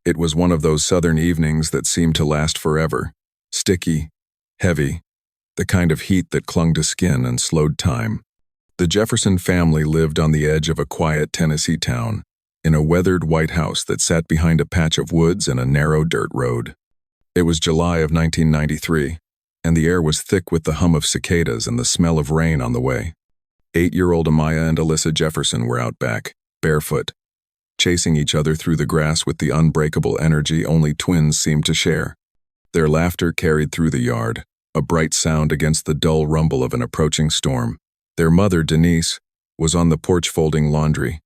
It was one of those southern evenings that seemed to last forever. Sticky, heavy, the kind of heat that clung to skin and slowed time. The Jefferson family lived on the edge of a quiet Tennessee town, in a weathered white house that sat behind a patch of woods and a narrow dirt road. It was July of 1993, and the air was thick with the hum of cicadas and the smell of rain on the way. 8-year-old Amaya and Alyssa Jefferson were out back, barefoot, chasing each other through the grass with the unbreakable energy only twins seemed to share. Their laughter carried through the yard, a bright sound against the dull rumble of an approaching storm. Their mother, Denise, was on the porch folding laundry.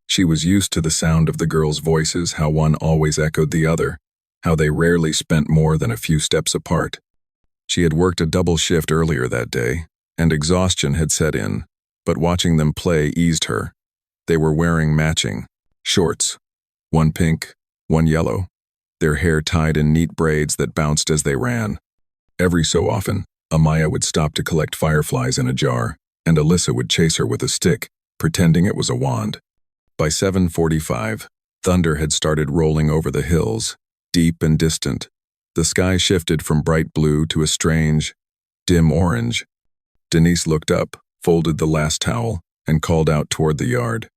She was used to the sound of the girls' voices, how one always echoed the other, how they rarely spent more than a few steps apart. She had worked a double shift earlier that day, and exhaustion had set in, but watching them play eased her. They were wearing matching shorts, one pink, one yellow, their hair tied in neat braids that bounced as they ran. Every so often, Amaya would stop to collect fireflies in a jar, and Alyssa would chase her with a stick, pretending it was a wand. By 7:45, thunder had started rolling over the hills, deep and distant. The sky shifted from bright blue to a strange, dim orange. Denise looked up, folded the last towel, and called out toward the yard.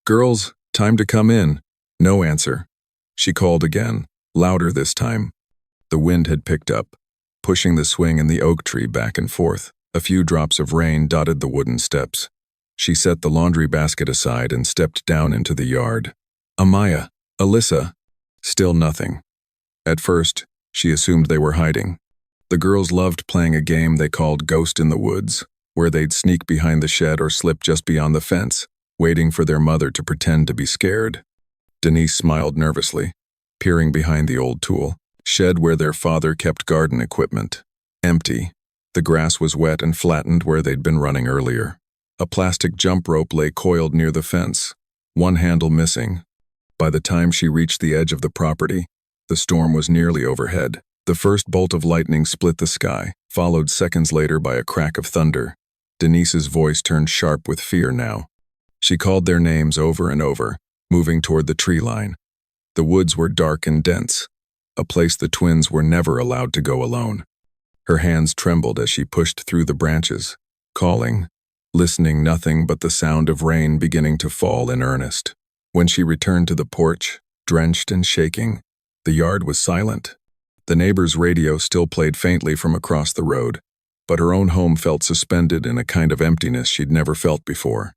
"Girls, time to come in." No answer. She called again, louder this time. The wind had picked up, pushing the swing and the oak tree back and forth. A few drops of rain dotted the wooden steps. She set the laundry basket aside and stepped down into the yard. Amaya, Alyssa. Still nothing. At first, she assumed they were hiding. The girls loved playing a game they called Ghost in the Woods, where they'd sneak behind the shed or slip just beyond the fence, waiting for their mother to pretend to be scared. Denise smiled nervously, peering behind the old tool shed where their father kept garden equipment. Empty. The grass was wet and flattened where they'd been running earlier. A plastic jump rope lay coiled near the fence, one handle missing. By the time she reached the edge of the property, the storm was nearly overhead. The first bolt of lightning split the sky, followed seconds later by a crack of thunder. Denise's voice turned sharp with fear now. She called their names over and over, moving toward the tree line. The woods were dark and dense, a place the twins were never allowed to go alone. Her hands trembled as she pushed through the branches, calling, listening nothing but the sound of rain beginning to fall in earnest. When she returned to the porch, drenched and shaking, the yard was silent. The neighbor's radio still played faintly from across the road, but her own home felt suspended in a kind of emptiness she'd never felt before.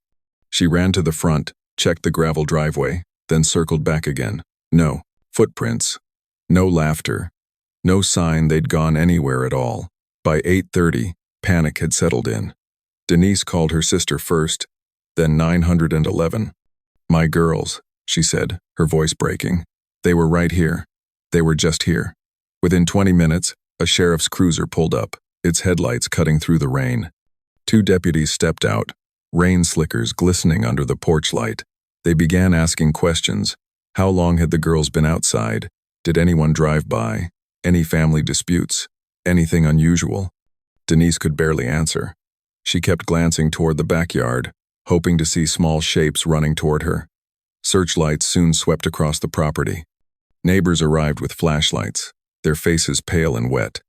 She ran to the front, checked the gravel driveway, then circled back again. No footprints, no laughter, no sign they'd gone anywhere at all. By 8:30, panic had settled in. Denise called her sister first, then 911. "My girls," she said, her voice breaking. "They were right here. They were just here." Within 20 minutes, a sheriff's cruiser pulled up, its headlights cutting through the rain. 2 deputies stepped out, rain slickers glistening under the porch light. They began asking questions. How long had the girls been outside? Did anyone drive by? Any family disputes? Anything unusual? Denise could barely answer. She kept glancing toward the backyard, hoping to see small shapes running toward her. Searchlights soon swept across the property. Neighbors arrived with flashlights, their faces pale and wet.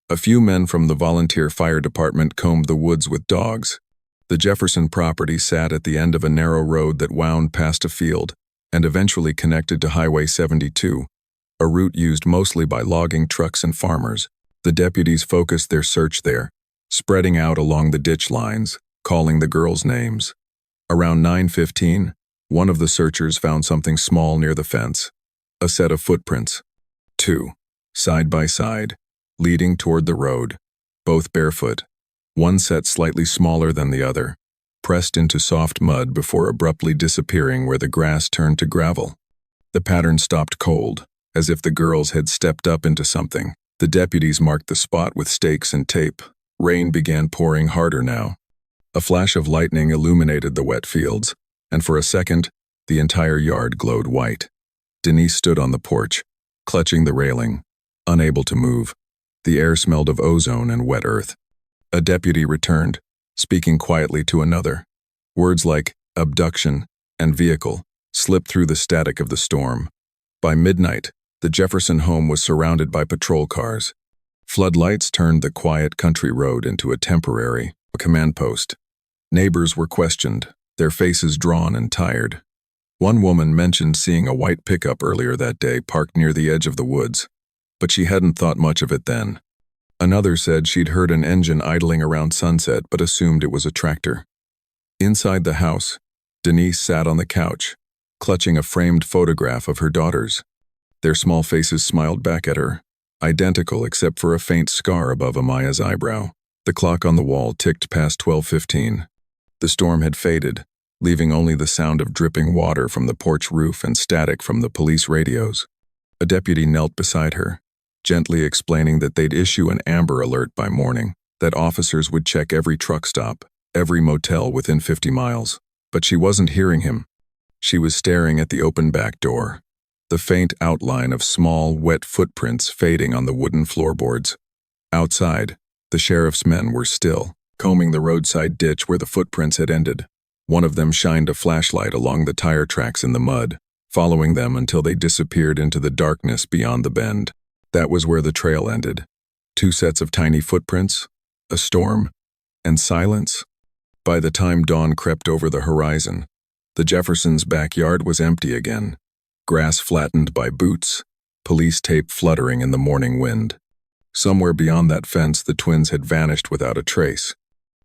A few men from the volunteer fire department combed the woods with dogs. The Jefferson property sat at the end of a narrow road that wound past a field and eventually connected to Highway 72, a route used mostly by logging trucks and farmers. The deputies focused their search there, spreading out along the ditch lines, calling the girls' names. Around 9:15, one of the searchers found something small near the fence, a set of footprints. 2, side by side, leading toward the road, both barefoot, one set slightly smaller than the other, pressed into soft mud before abruptly disappearing where the grass turned to gravel. The pattern stopped cold, as if the girls had stepped up into something. The deputies marked the spot with stakes and tape. Rain began pouring harder now. A flash of lightning illuminated the wet fields, and for a second, the entire yard glowed white. Denise stood on the porch, clutching the railing, unable to move. The air smelled of ozone and wet earth. A deputy returned, speaking quietly to another. Words like abduction and vehicle slipped through the static of the storm. By midnight, The Jefferson home was surrounded by patrol cars. Floodlights turned the quiet country road into a temporary command post. Neighbors were questioned, their faces drawn and tired. One woman mentioned seeing a white pickup earlier that day parked near the edge of the woods, but she hadn't thought much of it then. Another said she'd heard an engine idling around sunset but assumed it was a tractor. Inside the house, Denise sat on the couch, clutching a framed photograph of her daughters. Their small faces smiled back at her, identical except for a faint scar above Amaya's eyebrow. The clock on the wall ticked past 12:15. The storm had faded, leaving only the sound of dripping water from the porch roof and static from the police radios. A deputy knelt beside her, gently explaining that they'd issue an Amber Alert by morning, that officers would check every truck stop, every motel within 50 miles. But she wasn't hearing him. She was staring at the open back door, the faint outline of small, wet footprints fading on the wooden floorboards. Outside, the sheriff's men were still, combing the roadside ditch where the footprints had ended. One of them shined a flashlight along the tire tracks in the mud, following them until they disappeared into the darkness beyond the bend. That was where the trail ended. 2 sets of tiny footprints, a storm, and silence. By the time dawn crept over the horizon, the Jeffersons' backyard was empty again, grass flattened by boots, police tape fluttering in the morning wind. Somewhere beyond that fence, the twins had vanished without a trace.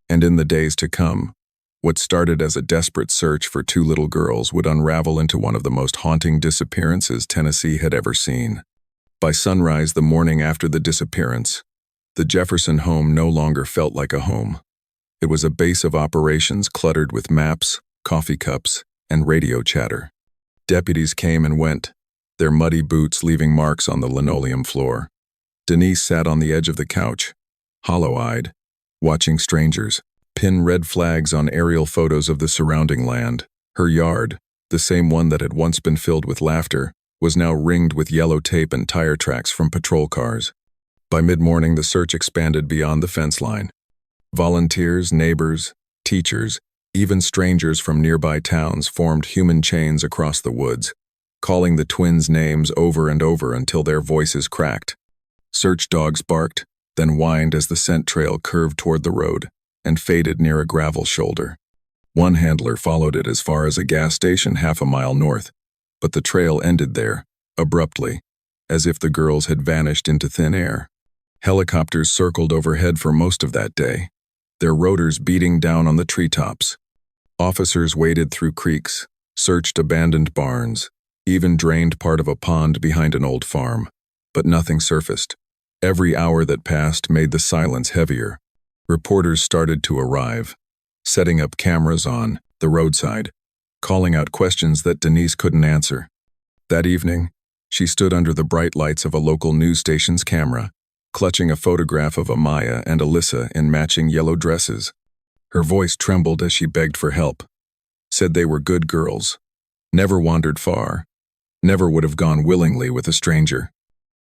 And in the days to come, what started as a desperate search for 2 little girls would unravel into one of the most haunting disappearances Tennessee had ever seen. By sunrise the morning after the disappearance, the Jefferson home no longer felt like a home. It was a base of operations cluttered with maps, coffee cups, and radio chatter. Deputies came and went, their muddy boots leaving marks on the linoleum floor. Denise sat on the edge of the couch, hollow-eyed, watching strangers pin red flags on aerial photos of the surrounding land. Her yard, the same one that had once been filled with laughter, was now ringed with yellow tape and tire tracks from patrol cars. By mid-morning, the search expanded beyond the fence line. Volunteers, neighbors, teachers, even strangers from nearby towns formed human chains across the woods, calling the twins' names over and over until their voices cracked. Search dogs barked, then whined as the scent trail curved toward the road and faded near a gravel shoulder. One handler followed it as far as a gas station half a mile north, but the trail ended there, abruptly, as if the girls had vanished into thin air. Helicopters circled overhead for most of that day, their rotors beating down on the treetops. Officers waded through creeks, searched abandoned barns, even drained part of a pond behind an old farm, but nothing surfaced. Every hour that passed made the silence heavier. Reporters started to arrive, setting up cameras on the roadside, calling out questions that Denise couldn't answer. That evening, she stood under the bright lights of a local news station's camera, clutching a photograph of Amaya and Alyssa in matching yellow dresses. Her voice trembled as she begged for help, said they were good girls, never wandered far, never would have gone willingly with a stranger.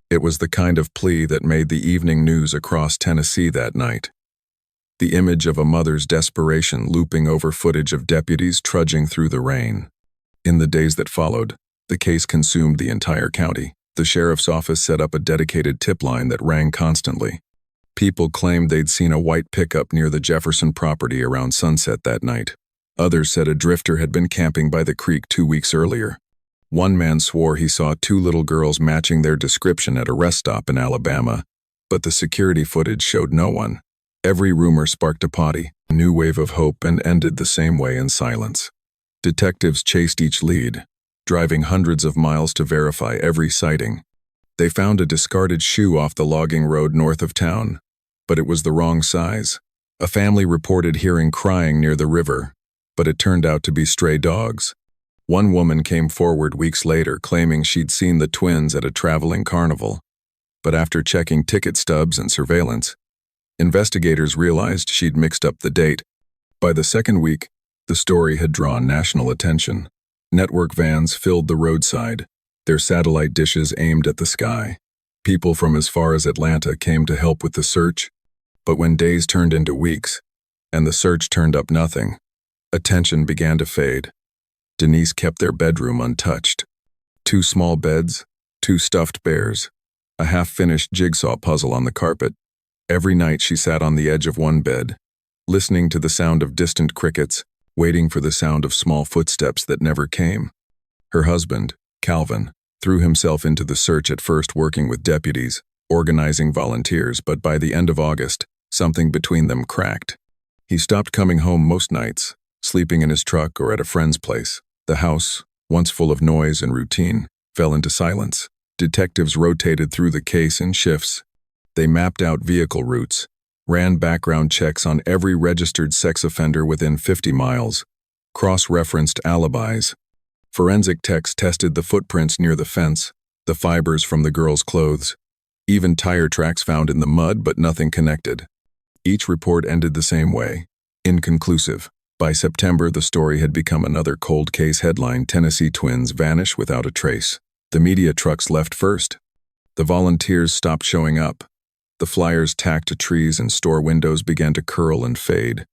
It was the kind of plea that made the evening news across Tennessee that night. The image of a mother's desperation looping over footage of deputies trudging through the rain. In the days that followed, the case consumed the entire county. The sheriff's office set up a dedicated tip line that rang constantly. People claimed they'd seen a white pickup near the Jefferson property around sunset that night. Others said a drifter had been camping by the creek 2 weeks earlier. One man swore he saw 2 little girls matching their description at a rest stop in Alabama, but the security footage showed no one. Every rumor sparked a new wave of hope and ended the same way in silence. Detectives chased each lead, driving hundreds of miles to verify every sighting. They found a discarded shoe off the logging road north of town, but it was the wrong size. A family reported hearing crying near the river, but it turned out to be stray dogs. One woman came forward weeks later claiming she'd seen the twins at a traveling carnival, but after checking ticket stubs and surveillance, investigators realized she'd mixed up the date. By the second week, the story had drawn national attention. Network vans filled the roadside, their satellite dishes aimed at the sky. People from as far as Atlanta came to help with the search, but when days turned into weeks, and the search turned up nothing, attention began to fade. Denise kept their bedroom untouched. 2 small beds, 2 stuffed bears, a half-finished jigsaw puzzle on the carpet. Every night she sat on the edge of one bed, listening to the sound of distant crickets, waiting for the sound of small footsteps that never came. Her husband, Calvin, threw himself into the search, at first working with deputies, organizing volunteers, but by the end of August, something between them cracked. He stopped coming home most nights, sleeping in his truck or at a friend's place. The house, once full of noise and routine, fell into silence. Detectives rotated through the case in shifts. They mapped out vehicle routes, ran background checks on every registered sex offender within 50 miles, cross-referenced alibis. Forensic techs tested the footprints near the fence, the fibers from the girls' clothes, even tire tracks found in the mud, but nothing connected. Each report ended the same way, inconclusive. By September, the story had become another cold case headline: Tennessee twins vanish without a trace. The media trucks left first. The volunteers stopped showing up. The flyers tacked to trees and store windows began to curl and fade.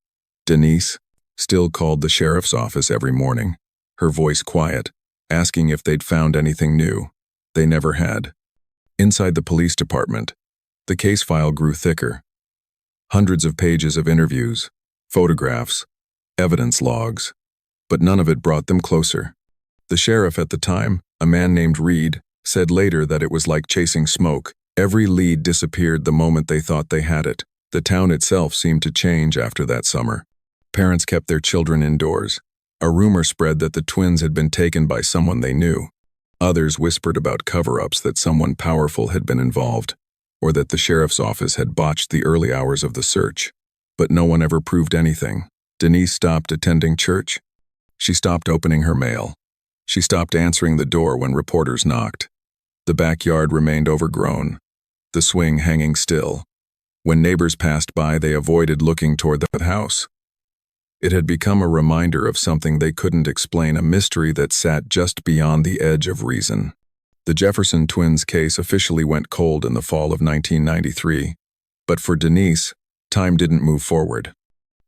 Denise still called the sheriff's office every morning, her voice quiet, asking if they'd found anything new. They never had. Inside the police department, the case file grew thicker. Hundreds of pages of interviews, photographs, evidence logs, but none of it brought them closer. The sheriff at the time, a man named Reed, said later that it was like chasing smoke. Every lead disappeared the moment they thought they had it. The town itself seemed to change after that summer. Parents kept their children indoors. A rumor spread that the twins had been taken by someone they knew. Others whispered about cover-ups, that someone powerful had been involved, or that the sheriff's office had botched the early hours of the search. But no one ever proved anything. Denise stopped attending church. She stopped opening her mail. She stopped answering the door when reporters knocked. The backyard remained overgrown, the swing hanging still. When neighbors passed by, they avoided looking toward the house. It had become a reminder of something they couldn't explain, a mystery that sat just beyond the edge of reason. The Jefferson twins case officially went cold in the fall of 1993, but for Denise, time didn't move forward.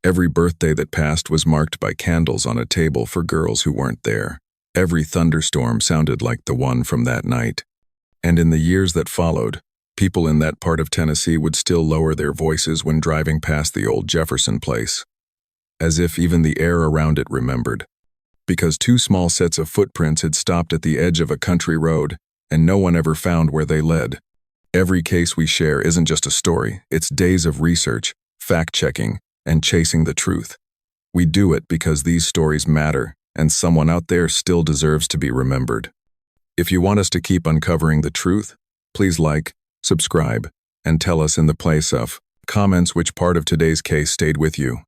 Every birthday that passed was marked by candles on a table for girls who weren't there. Every thunderstorm sounded like the one from that night. And in the years that followed, people in that part of Tennessee would still lower their voices when driving past the old Jefferson place, as if even the air around it remembered. Because 2 small sets of footprints had stopped at the edge of a country road, and no one ever found where they led. Every case we share isn't just a story, it's days of research, fact-checking, and chasing the truth. We do it because these stories matter, and someone out there still deserves to be remembered. If you want us to keep uncovering the truth, please like, subscribe, and tell us in the place of comments which part of today's case stayed with you.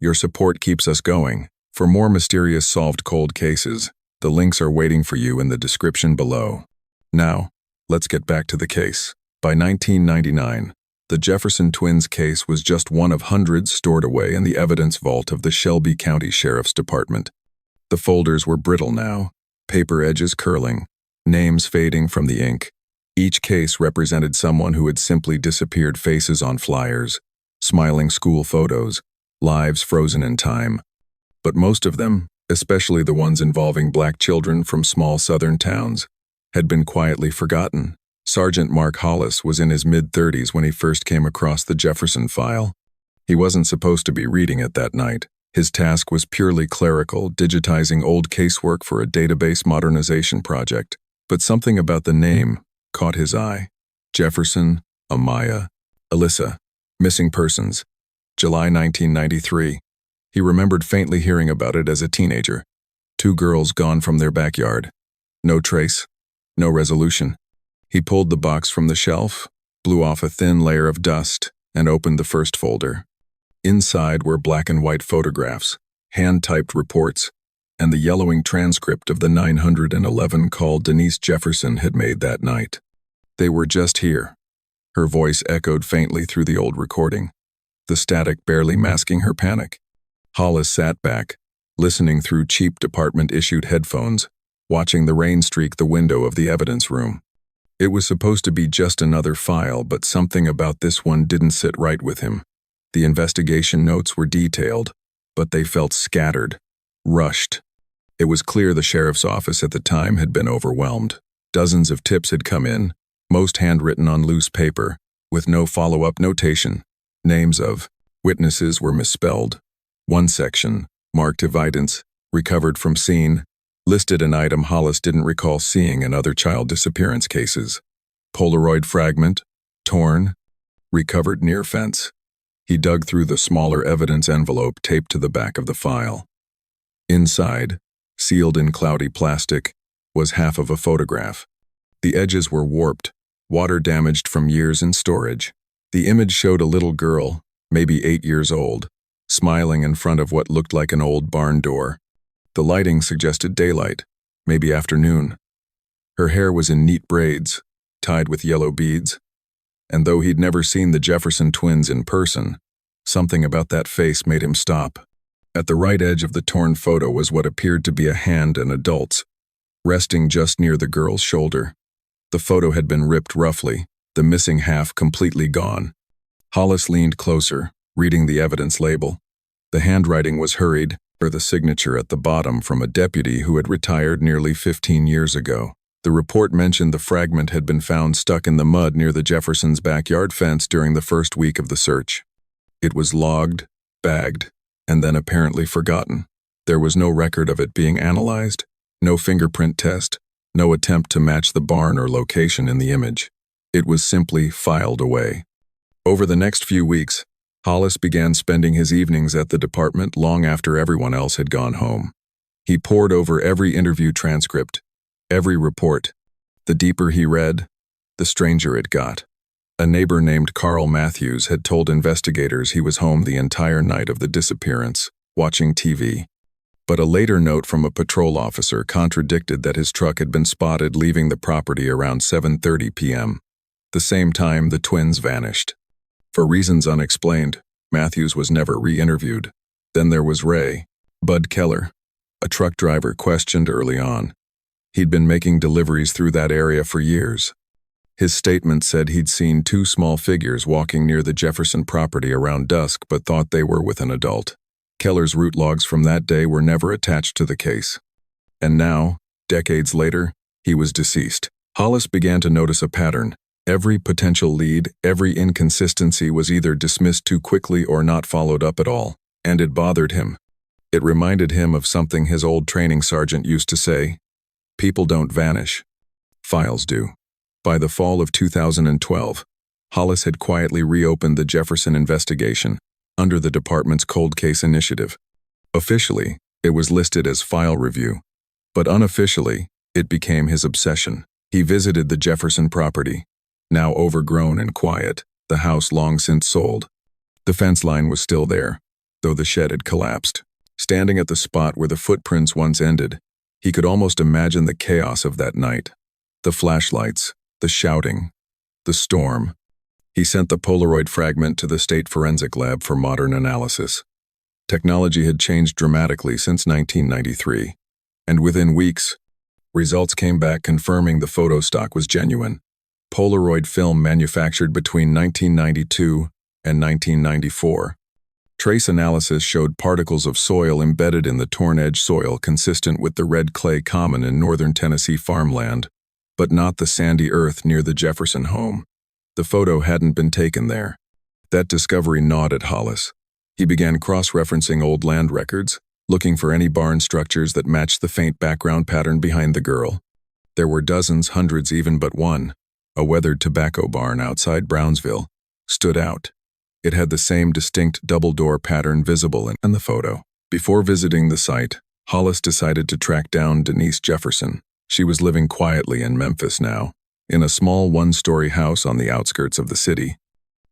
Your support keeps us going. For more mysterious solved cold cases, the links are waiting for you in the description below. Now, let's get back to the case. By 1999, the Jefferson twins case was just one of hundreds stored away in the evidence vault of the Shelby County Sheriff's Department. The folders were brittle now, paper edges curling, names fading from the ink. Each case represented someone who had simply disappeared: faces on flyers, smiling school photos, lives frozen in time. But most of them, especially the ones involving black children from small southern towns, had been quietly forgotten. Sergeant Mark Hollis was in his mid-30s when he first came across the Jefferson file. He wasn't supposed to be reading it that night. His task was purely clerical, digitizing old casework for a database modernization project. But something about the name caught his eye. Jefferson, Amaya, Alyssa, missing persons. July 1993. He remembered faintly hearing about it as a teenager. 2 girls gone from their backyard. No trace, no resolution. He pulled the box from the shelf, blew off a thin layer of dust, and opened the first folder. Inside were black and white photographs, hand-typed reports, and the yellowing transcript of the 911 call Denise Jefferson had made that night. They were just here. Her voice echoed faintly through the old recording, the static barely masking her panic. Hollis sat back, listening through cheap department-issued headphones, watching the rain streak the window of the evidence room. It was supposed to be just another file, but something about this one didn't sit right with him. The investigation notes were detailed, but they felt scattered, rushed. It was clear the sheriff's office at the time had been overwhelmed. Dozens of tips had come in, most handwritten on loose paper, with no follow-up notation. Names of witnesses were misspelled. One section, marked evidence, recovered from scene, listed an item Hollis didn't recall seeing in other child disappearance cases. Polaroid fragment, torn, recovered near fence. He dug through the smaller evidence envelope taped to the back of the file. Inside, sealed in cloudy plastic, was half of a photograph. The edges were warped, water damaged from years in storage. The image showed a little girl, maybe 8 years old, smiling in front of what looked like an old barn door. The lighting suggested daylight, maybe afternoon. Her hair was in neat braids, tied with yellow beads. And though he'd never seen the Jefferson twins in person, something about that face made him stop. At the right edge of the torn photo was what appeared to be a hand, an adult's, resting just near the girl's shoulder. The photo had been ripped roughly, the missing half completely gone. Hollis leaned closer, reading the evidence label. The handwriting was hurried, or the signature at the bottom from a deputy who had retired nearly 15 years ago. The report mentioned the fragment had been found stuck in the mud near the Jeffersons' backyard fence during the first week of the search. It was logged, bagged, and then apparently forgotten. There was no record of it being analyzed, no fingerprint test, no attempt to match the barn or location in the image. It was simply filed away. Over the next few weeks, Hollis began spending his evenings at the department long after everyone else had gone home. He pored over every interview transcript, every report. The deeper he read, the stranger it got. A neighbor named Carl Matthews had told investigators he was home the entire night of the disappearance, watching TV. But a later note from a patrol officer contradicted that his truck had been spotted leaving the property around 7:30 p.m., the same time the twins vanished. For reasons unexplained, Matthews was never re-interviewed. Then there was Ray, Bud Keller, a truck driver questioned early on. He'd been making deliveries through that area for years. His statement said he'd seen 2 small figures walking near the Jefferson property around dusk but thought they were with an adult. Keller's route logs from that day were never attached to the case. And now, decades later, he was deceased. Hollis began to notice a pattern. Every potential lead, every inconsistency was either dismissed too quickly or not followed up at all, and it bothered him. It reminded him of something his old training sergeant used to say: "People don't vanish. Files do." By the fall of 2012, Hollis had quietly reopened the Jefferson investigation under the department's cold case initiative. Officially, it was listed as file review, but unofficially, it became his obsession. He visited the Jefferson property, now overgrown and quiet, the house long since sold. The fence line was still there, though the shed had collapsed. Standing at the spot where the footprints once ended, he could almost imagine the chaos of that night. The flashlights, the shouting, the storm. He sent the Polaroid fragment to the State Forensic Lab for modern analysis. Technology had changed dramatically since 1993, and within weeks, results came back confirming the photo stock was genuine. Polaroid film manufactured between 1992 and 1994. Trace analysis showed particles of soil embedded in the torn-edge soil consistent with the red clay common in northern Tennessee farmland, but not the sandy earth near the Jefferson home. The photo hadn't been taken there. That discovery gnawed at Hollis. He began cross-referencing old land records, looking for any barn structures that matched the faint background pattern behind the girl. There were dozens, hundreds even, but one, a weathered tobacco barn outside Brownsville, stood out. It had the same distinct double-door pattern visible in the photo. Before visiting the site, Hollis decided to track down Denise Jefferson. She was living quietly in Memphis now, in a small one-story house on the outskirts of the city.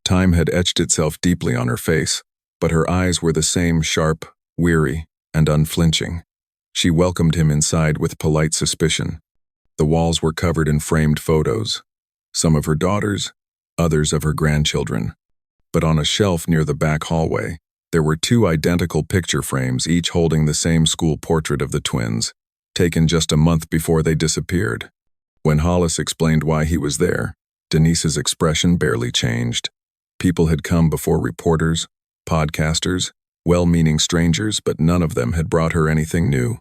Time had etched itself deeply on her face, but her eyes were the same, sharp, weary, and unflinching. She welcomed him inside with polite suspicion. The walls were covered in framed photos, some of her daughters, others of her grandchildren. But on a shelf near the back hallway, there were 2 identical picture frames, each holding the same school portrait of the twins, taken just a month before they disappeared. When Hollis explained why he was there, Denise's expression barely changed. People had come before, reporters, podcasters, well-meaning strangers, but none of them had brought her anything new.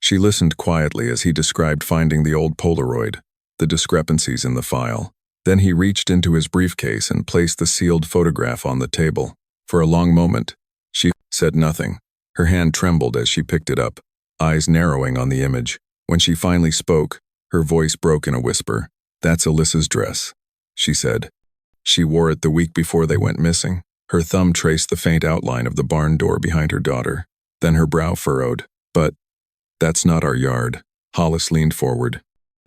She listened quietly as he described finding the old Polaroid, the discrepancies in the file. Then he reached into his briefcase and placed the sealed photograph on the table. For a long moment, she said nothing. Her hand trembled as she picked it up, eyes narrowing on the image. When she finally spoke, her voice broke in a whisper. "That's Alyssa's dress," she said. "She wore it the week before they went missing." Her thumb traced the faint outline of the barn door behind her daughter. Then her brow furrowed. "But that's not our yard." Hollis leaned forward.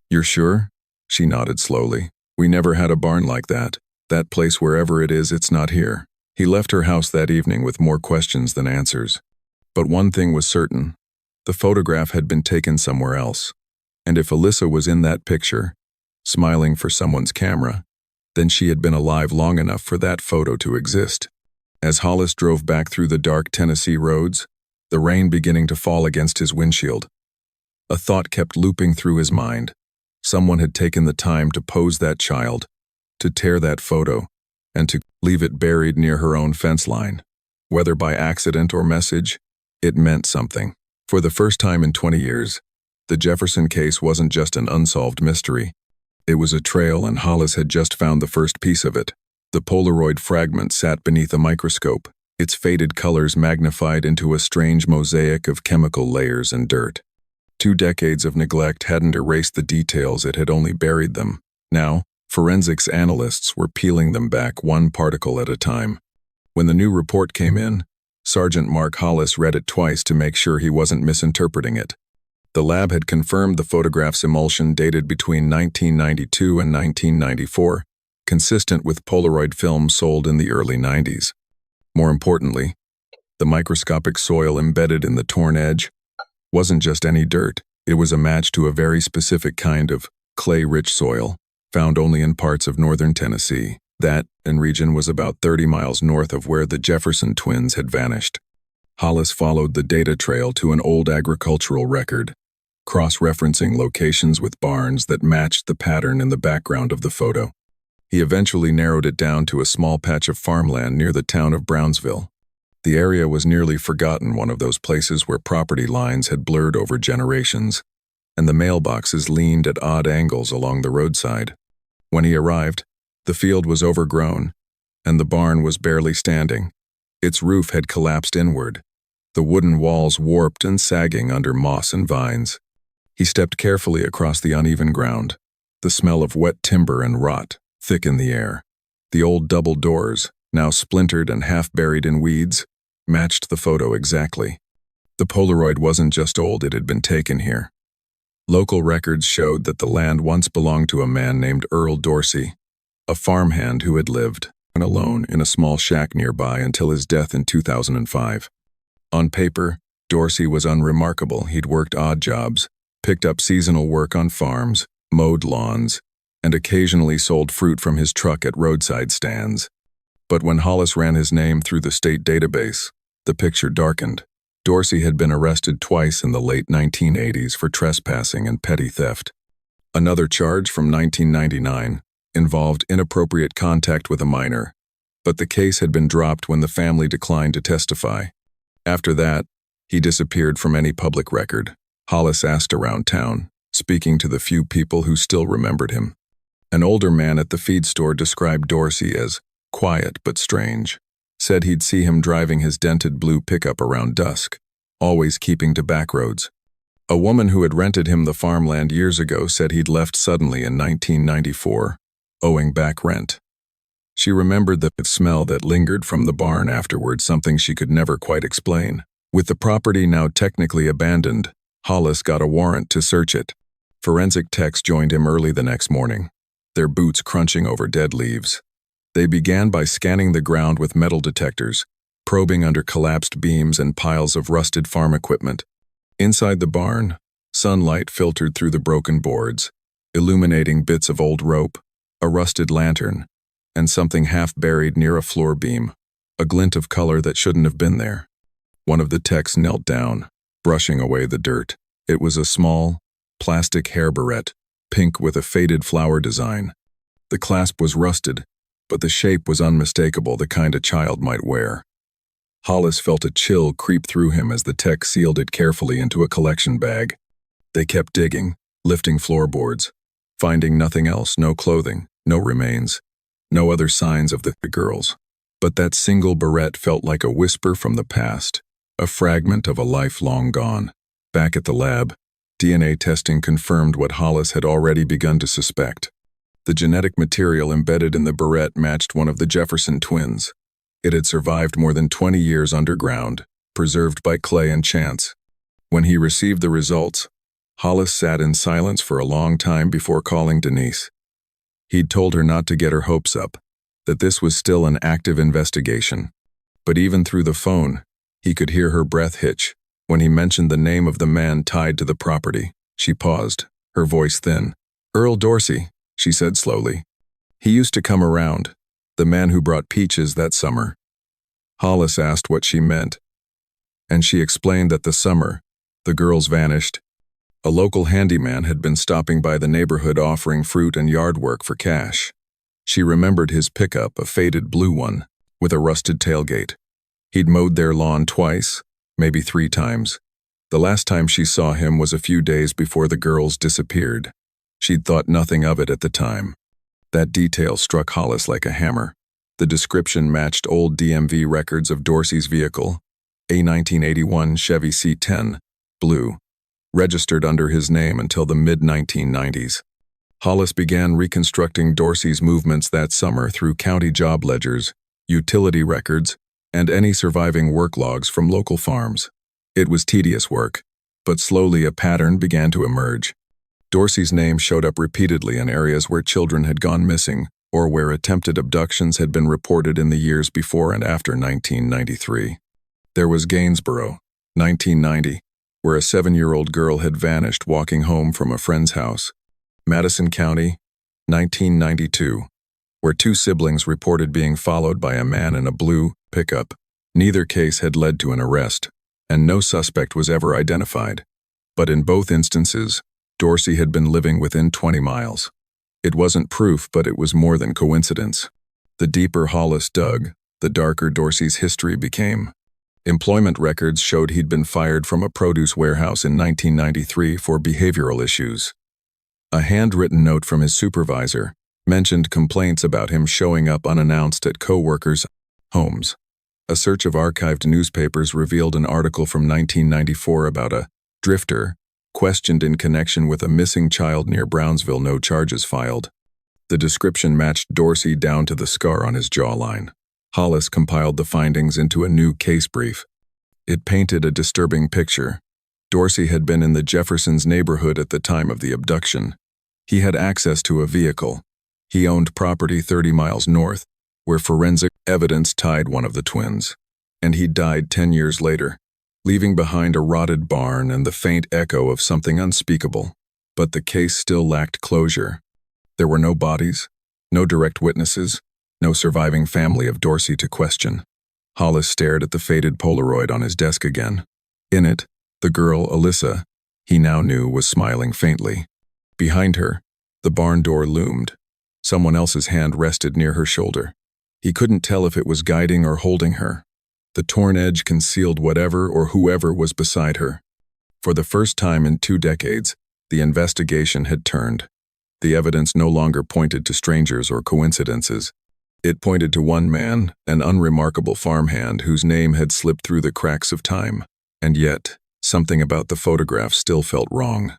"You're sure?" She nodded slowly. "We never had a barn like that. That place, wherever it is, it's not here." He left her house that evening with more questions than answers. But one thing was certain. The photograph had been taken somewhere else. And if Alyssa was in that picture, smiling for someone's camera, then she had been alive long enough for that photo to exist. As Hollis drove back through the dark Tennessee roads, the rain beginning to fall against his windshield, a thought kept looping through his mind. Someone had taken the time to pose that child, to tear that photo, and to leave it buried near her own fence line. Whether by accident or message, it meant something. For the first time in 20 years, the Jefferson case wasn't just an unsolved mystery. It was a trail, and Hollis had just found the first piece of it. The Polaroid fragment sat beneath a microscope, its faded colors magnified into a strange mosaic of chemical layers and dirt. 2 decades of neglect hadn't erased the details, it had only buried them. Now, forensics analysts were peeling them back one particle at a time. When the new report came in, Sergeant Mark Hollis read it twice to make sure he wasn't misinterpreting it. The lab had confirmed the photograph's emulsion dated between 1992 and 1994, consistent with Polaroid film sold in the early 90s. More importantly, the microscopic soil embedded in the torn edge wasn't just any dirt. It was a match to a very specific kind of clay-rich soil, found only in parts of northern Tennessee. That region was about 30 miles north of where the Jefferson twins had vanished. Hollis followed the data trail to an old agricultural record, cross-referencing locations with barns that matched the pattern in the background of the photo. He eventually narrowed it down to a small patch of farmland near the town of Brownsville. The area was nearly forgotten, one of those places where property lines had blurred over generations, and the mailboxes leaned at odd angles along the roadside. When he arrived, the field was overgrown, and the barn was barely standing. Its roof had collapsed inward, the wooden walls warped and sagging under moss and vines. He stepped carefully across the uneven ground, the smell of wet timber and rot thick in the air. The old double doors, now splintered and half buried in weeds, matched the photo exactly. The Polaroid wasn't just old, it had been taken here. Local records showed that the land once belonged to a man named Earl Dorsey, a farmhand who had lived alone in a small shack nearby until his death in 2005. On paper, Dorsey was unremarkable. He'd worked odd jobs, picked up seasonal work on farms, mowed lawns, and occasionally sold fruit from his truck at roadside stands. But when Hollis ran his name through the state database, the picture darkened. Dorsey had been arrested twice in the late 1980s for trespassing and petty theft. Another charge from 1999 involved inappropriate contact with a minor, but the case had been dropped when the family declined to testify. After that, he disappeared from any public record. Hollis asked around town, speaking to the few people who still remembered him. An older man at the feed store described Dorsey as quiet but strange, said he'd see him driving his dented blue pickup around dusk, always keeping to back roads. A woman who had rented him the farmland years ago said he'd left suddenly in 1994, owing back rent. She remembered the smell that lingered from the barn afterward, something she could never quite explain. With the property now technically abandoned, Hollis got a warrant to search it. Forensic techs joined him early the next morning, their boots crunching over dead leaves. They began by scanning the ground with metal detectors, probing under collapsed beams and piles of rusted farm equipment. Inside the barn, sunlight filtered through the broken boards, illuminating bits of old rope, a rusted lantern, and something half buried near a floor beam, a glint of color that shouldn't have been there. One of the techs knelt down, brushing away the dirt. It was a small, plastic hair barrette, pink with a faded flower design. The clasp was rusted, but the shape was unmistakable, the kind a child might wear. Hollis felt a chill creep through him as the tech sealed it carefully into a collection bag. They kept digging, lifting floorboards, finding nothing else, no clothing, no remains, no other signs of the girls. But that single barrette felt like a whisper from the past, a fragment of a life long gone. Back at the lab, DNA testing confirmed what Hollis had already begun to suspect. The genetic material embedded in the barrette matched one of the Jefferson twins. It had survived more than 20 years underground, preserved by clay and chance. When he received the results, Hollis sat in silence for a long time before calling Denise. He'd told her not to get her hopes up, that this was still an active investigation. But even through the phone, he could hear her breath hitch. When he mentioned the name of the man tied to the property, she paused, her voice thin. "Earl Dorsey," she said slowly. "He used to come around, the man who brought peaches that summer." Hollis asked what she meant, and she explained that the summer the girls vanished. A local handyman had been stopping by the neighborhood offering fruit and yard work for cash. She remembered his pickup, a faded blue one, with a rusted tailgate. He'd mowed their lawn twice, maybe 3 times. The last time she saw him was a few days before the girls disappeared. She'd thought nothing of it at the time. That detail struck Hollis like a hammer. The description matched old DMV records of Dorsey's vehicle, a 1981 Chevy C10, blue, registered under his name until the mid-1990s. Hollis began reconstructing Dorsey's movements that summer through county job ledgers, utility records, and any surviving work logs from local farms. It was tedious work, but slowly a pattern began to emerge. Dorsey's name showed up repeatedly in areas where children had gone missing or where attempted abductions had been reported in the years before and after 1993. There was Gainsborough, 1990, where a 7-year-old girl had vanished walking home from a friend's house. Madison County, 1992, where 2 siblings reported being followed by a man in a blue pickup. Neither case had led to an arrest, and no suspect was ever identified. But in both instances, Dorsey had been living within 20 miles. It wasn't proof, but it was more than coincidence. The deeper Hollis dug, the darker Dorsey's history became. Employment records showed he'd been fired from a produce warehouse in 1993 for behavioral issues. A handwritten note from his supervisor mentioned complaints about him showing up unannounced at co-workers' homes. A search of archived newspapers revealed an article from 1994 about a drifter questioned in connection with a missing child near Brownsville, no charges filed. The description matched Dorsey down to the scar on his jawline. Hollis compiled the findings into a new case brief. It painted a disturbing picture. Dorsey had been in the Jeffersons' neighborhood at the time of the abduction. He had access to a vehicle. He owned property 30 miles north, where forensic evidence tied one of the twins. And he died 10 years later, leaving behind a rotted barn and the faint echo of something unspeakable. But the case still lacked closure. There were no bodies, no direct witnesses, no surviving family of Dorsey to question. Hollis stared at the faded Polaroid on his desk again. In it, the girl, Alyssa, he now knew was smiling faintly. Behind her, the barn door loomed. Someone else's hand rested near her shoulder. He couldn't tell if it was guiding or holding her. The torn edge concealed whatever or whoever was beside her. For the first time in 2 decades, the investigation had turned. The evidence no longer pointed to strangers or coincidences. It pointed to one man, an unremarkable farmhand whose name had slipped through the cracks of time. And yet, something about the photograph still felt wrong.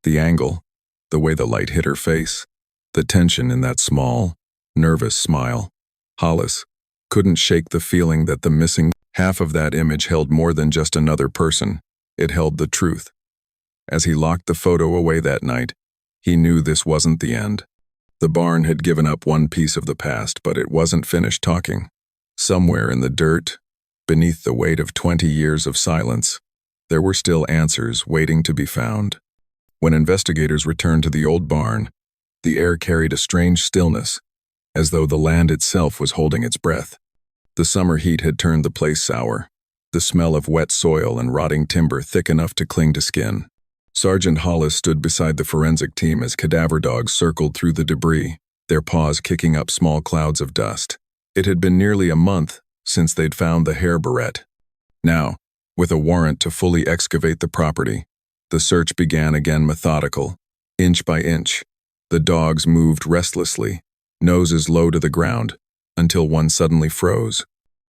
The angle, the way the light hit her face, the tension in that small, nervous smile. Hollis couldn't shake the feeling that the missing half of that image held more than just another person. It held the truth. As he locked the photo away that night, he knew this wasn't the end. The barn had given up one piece of the past, but it wasn't finished talking. Somewhere in the dirt, beneath the weight of 20 years of silence, there were still answers waiting to be found. When investigators returned to the old barn, the air carried a strange stillness, as though the land itself was holding its breath. The summer heat had turned the place sour, the smell of wet soil and rotting timber thick enough to cling to skin. Sergeant Hollis stood beside the forensic team as cadaver dogs circled through the debris, their paws kicking up small clouds of dust. It had been nearly a month since they'd found the hair barrette. Now, with a warrant to fully excavate the property, the search began again, methodical, inch by inch. The dogs moved restlessly, noses low to the ground, until one suddenly froze.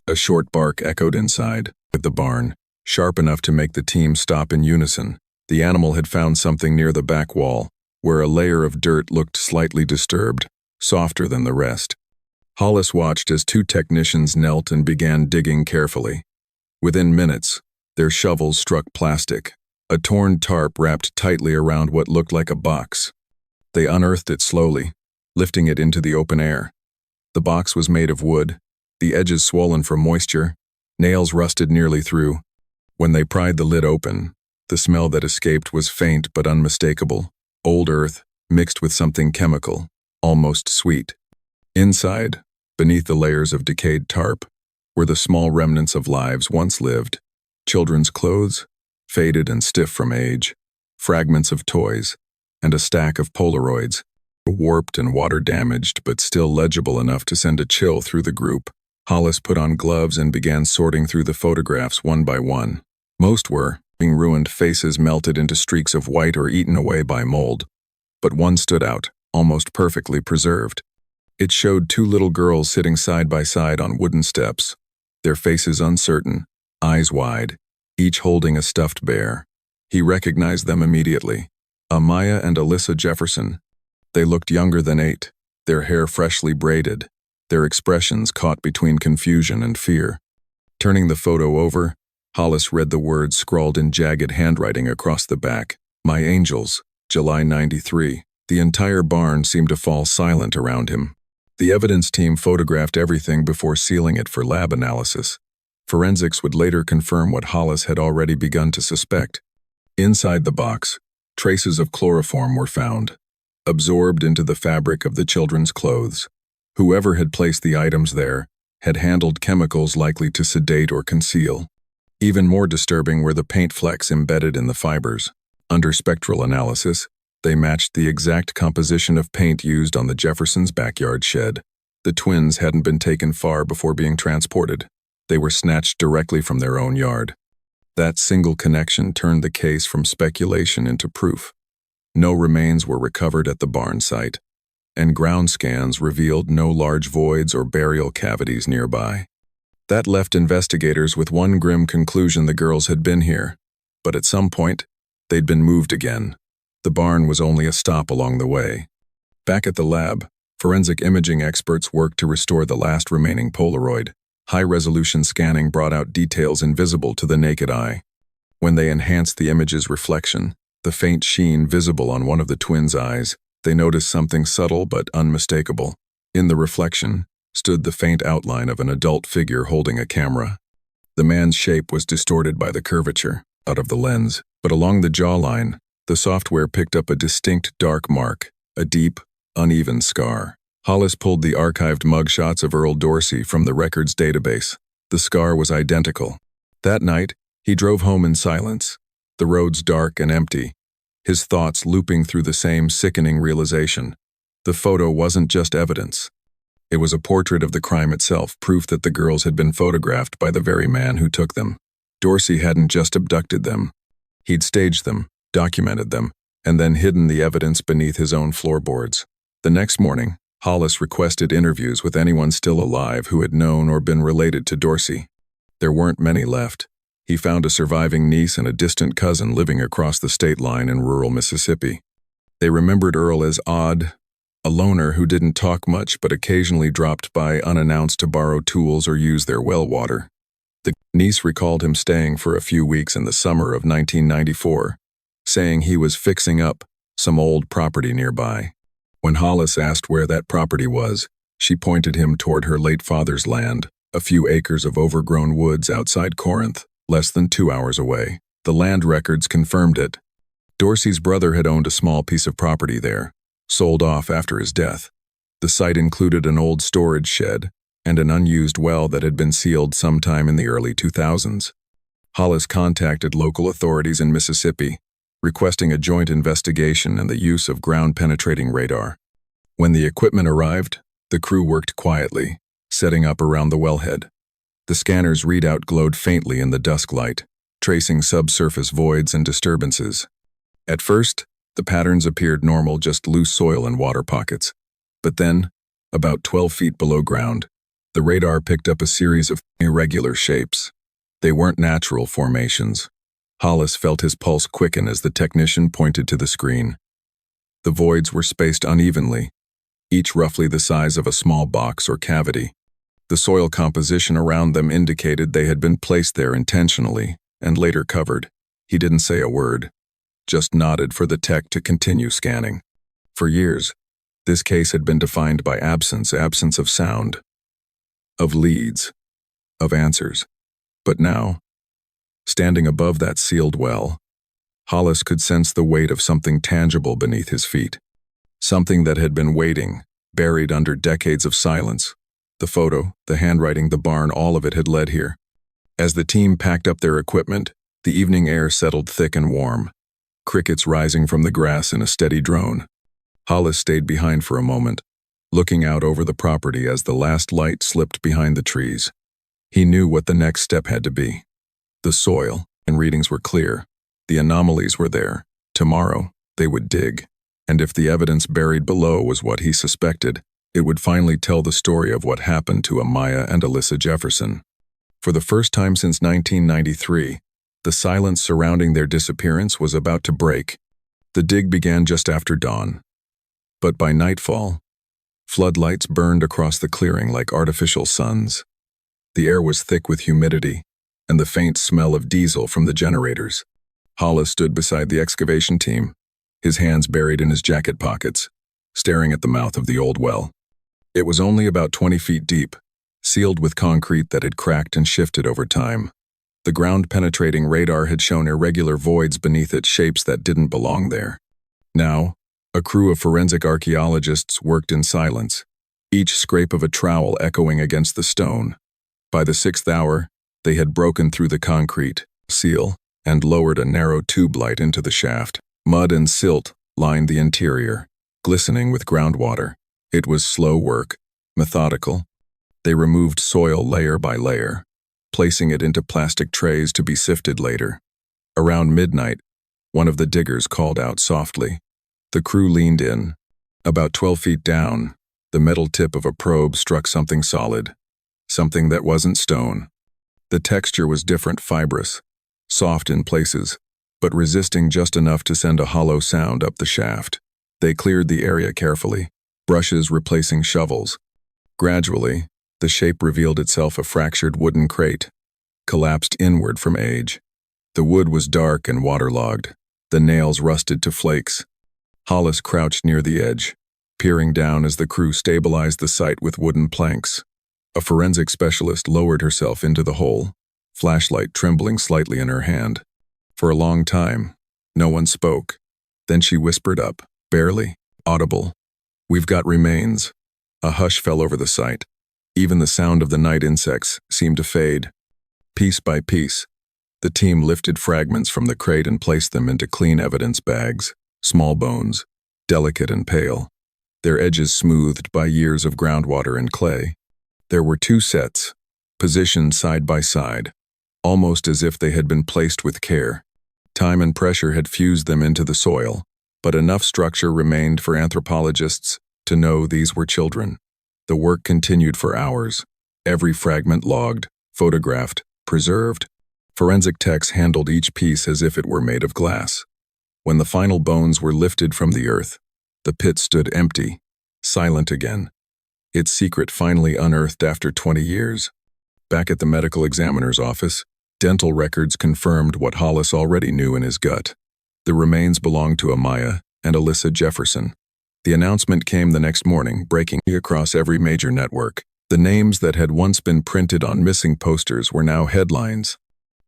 A short bark echoed inside the barn, sharp enough to make the team stop in unison. The animal had found something near the back wall, where a layer of dirt looked slightly disturbed, softer than the rest. Hollis watched as two technicians knelt and began digging carefully. Within minutes, their shovels struck plastic, a torn tarp wrapped tightly around what looked like a box. They unearthed it slowly, lifting it into the open air. The box was made of wood, the edges swollen from moisture, nails rusted nearly through. When they pried the lid open, the smell that escaped was faint but unmistakable, old earth mixed with something chemical, almost sweet. Inside, beneath the layers of decayed tarp, were the small remnants of lives once lived: children's clothes, faded and stiff from age, fragments of toys, and a stack of Polaroids, warped and water-damaged but still legible enough to send a chill through the group. Hollis put on gloves and began sorting through the photographs one by one. Most were being ruined, faces melted into streaks of white or eaten away by mold. But one stood out, almost perfectly preserved. It showed two little girls sitting side by side on wooden steps, their faces uncertain, eyes wide, each holding a stuffed bear. He recognized them immediately. Amaya and Alyssa Jefferson. They looked younger than 8, their hair freshly braided, their expressions caught between confusion and fear. Turning the photo over, Hollis read the words scrawled in jagged handwriting across the back: "My angels, July 93. The entire barn seemed to fall silent around him. The evidence team photographed everything before sealing it for lab analysis. Forensics would later confirm what Hollis had already begun to suspect. Inside the box, traces of chloroform were found, absorbed into the fabric of the children's clothes. Whoever had placed the items there had handled chemicals likely to sedate or conceal. Even more disturbing were the paint flecks embedded in the fibers. Under spectral analysis, they matched the exact composition of paint used on the Jeffersons' backyard shed. The twins hadn't been taken far before being transported. They were snatched directly from their own yard. That single connection turned the case from speculation into proof. No remains were recovered at the barn site, and ground scans revealed no large voids or burial cavities nearby. That left investigators with one grim conclusion: the girls had been here, but at some point, they'd been moved again. The barn was only a stop along the way. Back at the lab, forensic imaging experts worked to restore the last remaining Polaroid. High-resolution scanning brought out details invisible to the naked eye. When they enhanced the image's reflection, the faint sheen visible on one of the twins' eyes, they noticed something subtle but unmistakable. In the reflection stood the faint outline of an adult figure holding a camera. The man's shape was distorted by the curvature out of the lens, but along the jawline, the software picked up a distinct dark mark, a deep, uneven scar. Hollis pulled the archived mugshots of Earl Dorsey from the records database. The scar was identical. That night, he drove home in silence, the roads dark and empty, his thoughts looping through the same sickening realization. The photo wasn't just evidence. It was a portrait of the crime itself, proof that the girls had been photographed by the very man who took them. Dorsey hadn't just abducted them. He'd staged them, documented them, and then hidden the evidence beneath his own floorboards. The next morning, Hollis requested interviews with anyone still alive who had known or been related to Dorsey. There weren't many left. He found a surviving niece and a distant cousin living across the state line in rural Mississippi. They remembered Earl as odd, a loner who didn't talk much but occasionally dropped by unannounced to borrow tools or use their well water. The niece recalled him staying for a few weeks in the summer of 1994, saying he was fixing up some old property nearby. When Hollis asked where that property was, she pointed him toward her late father's land, a few acres of overgrown woods outside Corinth, less than 2 hours away. The land records confirmed it. Dorsey's brother had owned a small piece of property there, sold off after his death. The site included an old storage shed and an unused well that had been sealed sometime in the early 2000s. Hollis contacted local authorities in Mississippi, requesting a joint investigation and the use of ground-penetrating radar. When the equipment arrived, the crew worked quietly, setting up around the wellhead. The scanner's readout glowed faintly in the dusk light, tracing subsurface voids and disturbances. At first, The patterns appeared normal, just loose soil and water pockets. But then, about 12 feet below ground, the radar picked up a series of irregular shapes. They weren't natural formations. Hollis felt his pulse quicken as the technician pointed to the screen. The voids were spaced unevenly, each roughly the size of a small box or cavity. The soil composition around them indicated they had been placed there intentionally and later covered. He didn't say a word, just nodded for the tech to continue scanning. For years, this case had been defined by absence of sound, of leads, of answers. But now, standing above that sealed well, Hollis could sense the weight of something tangible beneath his feet. Something that had been waiting, buried under decades of silence. The photo, the handwriting, the barn, all of it had led here. As the team packed up their equipment, the evening air settled thick and warm, crickets rising from the grass in a steady drone. Hollis stayed behind for a moment, looking out over the property as the last light slipped behind the trees. He knew what the next step had to be. The soil and readings were clear. The anomalies were there. Tomorrow, they would dig. And if the evidence buried below was what he suspected, it would finally tell the story of what happened to Amaya and Alyssa Jefferson. For the first time since 1993, the silence surrounding their disappearance was about to break. The dig began just after dawn. But by nightfall, floodlights burned across the clearing like artificial suns. The air was thick with humidity and the faint smell of diesel from the generators. Hollis stood beside the excavation team, his hands buried in his jacket pockets, staring at the mouth of the old well. It was only about 20 feet deep, sealed with concrete that had cracked and shifted over time. The ground-penetrating radar had shown irregular voids beneath it, shapes that didn't belong there. Now, a crew of forensic archaeologists worked in silence, each scrape of a trowel echoing against the stone. By the 6th hour, they had broken through the concrete seal and lowered a narrow tube light into the shaft. Mud and silt lined the interior, glistening with groundwater. It was slow work, methodical. They removed soil layer by layer, placing it into plastic trays to be sifted later. Around midnight, one of the diggers called out softly. The crew leaned in. About 12 feet down, the metal tip of a probe struck something solid, something that wasn't stone. The texture was different, fibrous, soft in places, but resisting just enough to send a hollow sound up the shaft. They cleared the area carefully, brushes replacing shovels. Gradually, the shape revealed itself, a fractured wooden crate, collapsed inward from age. The wood was dark and waterlogged, the nails rusted to flakes. Hollis crouched near the edge, peering down as the crew stabilized the site with wooden planks. A forensic specialist lowered herself into the hole, flashlight trembling slightly in her hand. For a long time, no one spoke. Then she whispered up, barely audible, "We've got remains." A hush fell over the site. Even the sound of the night insects seemed to fade. Piece by piece, the team lifted fragments from the crate and placed them into clean evidence bags, small bones, delicate and pale, their edges smoothed by years of groundwater and clay. There were 2 sets, positioned side by side, almost as if they had been placed with care. Time and pressure had fused them into the soil, but enough structure remained for anthropologists to know these were children. The work continued for hours, every fragment logged, photographed, preserved. Forensic techs handled each piece as if it were made of glass. When the final bones were lifted from the earth, the pit stood empty, silent again, its secret finally unearthed after 20 years. Back at the medical examiner's office, dental records confirmed what Hollis already knew in his gut. The remains belonged to Amaya and Alyssa Jefferson. The announcement came the next morning, breaking across every major network. The names that had once been printed on missing posters were now headlines.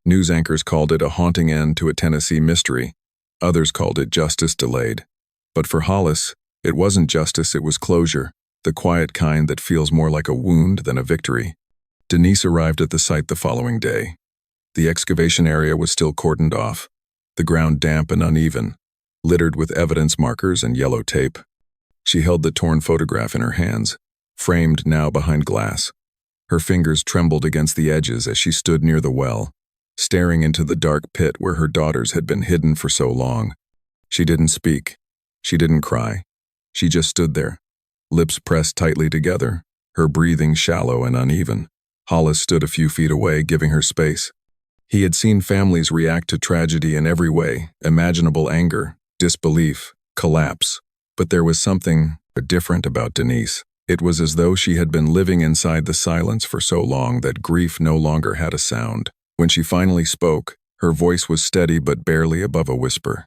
News anchors called it a haunting end to a Tennessee mystery. Others called it justice delayed. But for Hollis, it wasn't justice, it was closure, the quiet kind that feels more like a wound than a victory. Denise arrived at the site the following day. The excavation area was still cordoned off, the ground damp and uneven, littered with evidence markers and yellow tape. She held the torn photograph in her hands, framed now behind glass. Her fingers trembled against the edges as she stood near the well, staring into the dark pit where her daughters had been hidden for so long. She didn't speak. She didn't cry. She just stood there, lips pressed tightly together, her breathing shallow and uneven. Hollis stood a few feet away, giving her space. He had seen families react to tragedy in every way, imaginable: anger, disbelief, collapse. But there was something different about Denise. It was as though she had been living inside the silence for so long that grief no longer had a sound. When she finally spoke, her voice was steady but barely above a whisper.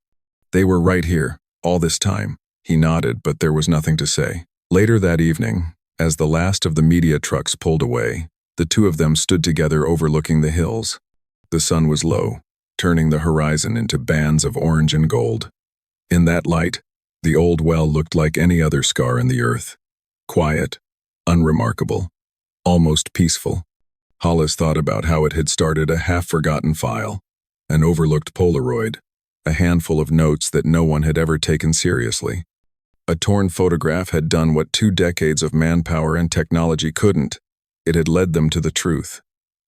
"They were right here, all this time." He nodded, but there was nothing to say. Later that evening, as the last of the media trucks pulled away, the two of them stood together overlooking the hills. The sun was low, turning the horizon into bands of orange and gold. In that light, the old well looked like any other scar in the earth. Quiet, unremarkable, almost peaceful. Hollis thought about how it had started a half-forgotten file, an overlooked Polaroid, a handful of notes that no one had ever taken seriously. A torn photograph had done what 2 decades of manpower and technology couldn't. It had led them to the truth.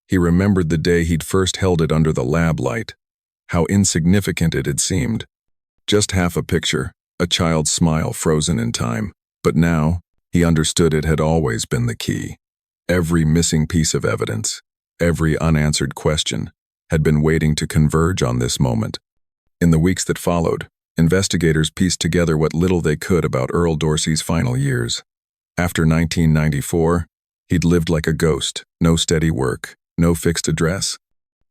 He remembered the day he'd first held it under the lab light, how insignificant it had seemed. Just half a picture, a child's smile frozen in time. But now, he understood it had always been the key. Every missing piece of evidence, every unanswered question, had been waiting to converge on this moment. In the weeks that followed, investigators pieced together what little they could about Earl Dorsey's final years. After 1994, he'd lived like a ghost, no steady work, no fixed address.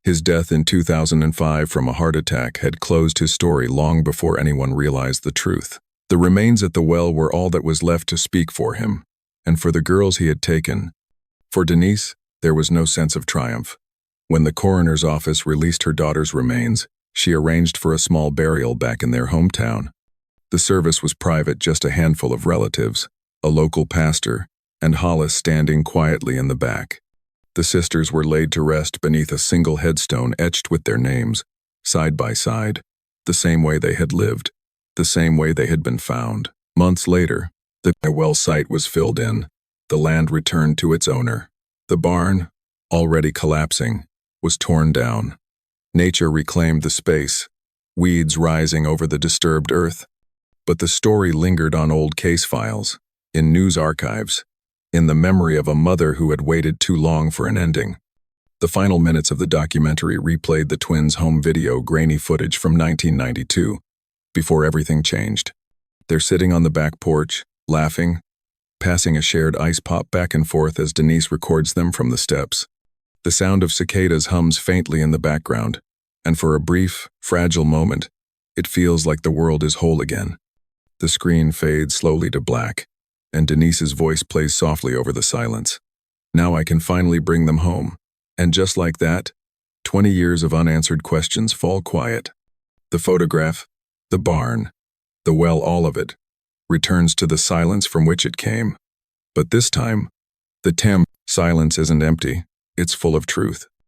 His death in 2005 from a heart attack had closed his story long before anyone realized the truth. The remains at the well were all that was left to speak for him, and for the girls he had taken. For Denise, there was no sense of triumph. When the coroner's office released her daughter's remains, she arranged for a small burial back in their hometown. The service was private, just a handful of relatives, a local pastor, and Hollis standing quietly in the back. The sisters were laid to rest beneath a single headstone etched with their names, side by side, the same way they had lived, the same way they had been found. Months later, the well site was filled in, the land returned to its owner. The barn, already collapsing, was torn down. Nature reclaimed the space, weeds rising over the disturbed earth. But the story lingered on old case files, in news archives, in the memory of a mother who had waited too long for an ending. The final minutes of the documentary replayed the twins' home video grainy footage from 1992, before everything changed. They're sitting on the back porch, laughing, passing a shared ice pop back and forth as Denise records them from the steps. The sound of cicadas hums faintly in the background, and for a brief, fragile moment, it feels like the world is whole again. The screen fades slowly to black, and Denise's voice plays softly over the silence. "Now I can finally bring them home." And just like that, 20 years of unanswered questions fall quiet. The photograph, the barn, the well, all of it, returns to the silence from which it came. But this time, the silence isn't empty, it's full of truth.